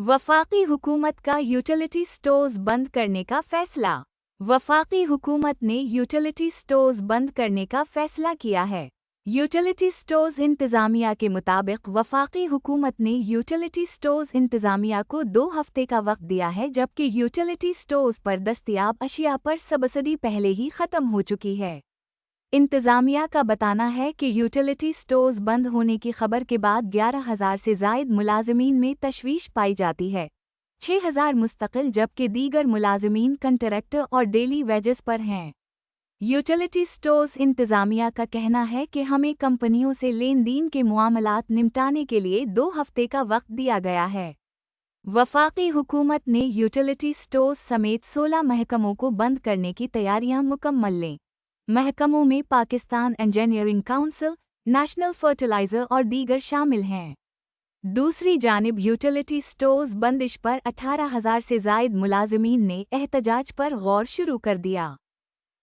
वफाकी हुकूमत का यूटिलिटी स्टोर्स बंद करने का फैसला। वफाकी हुकूमत ने यूटिलिटी स्टोर्स बंद करने का फैसला किया है। यूटिलिटी स्टोर्स इंतज़ामिया के मुताबिक वफाकी हुकूमत ने यूटिलिटी स्टोर्स इंतज़ामिया को 2 हफ्ते का वक्त दिया है, जबकि यूटिलिटी स्टोर्स पर दस्तयाब अशिया पर सब्सिडी पहले ही ख़त्म हो चुकी है। इंतज़ामिया का बताना है कि यूटिलिटी स्टोर्स बंद होने की खबर के बाद 11,000 से ज़ायद मुलाज़मीन में तशवीश पाई जाती है। 6,000 मुस्तकिल जबकि दीगर मुलाज़मीन कंट्रैक्टर और डेली वेजेस पर हैं। यूटिलिटी स्टोर्स इंतज़ामिया का कहना है कि हमें कंपनियों से लेन-देन के मामलात निपटाने के लिए 2 हफ्ते का वक्त दिया गया है। वफाकी हुकूमत ने यूटिलिटी स्टोर्स समेत 16 महकमों को बंद करने की तैयारियां मुकम्मल लें। महकमों में Pakistan engineering council, national fertiliser और दीगर शामिल हैं। दूसरी जानिब यूटिलिटी स्टोर्स बंदिश पर 18,000 से ज़ायद मुलाज़मीन ने एहतजाज पर गौर शुरू कर दिया।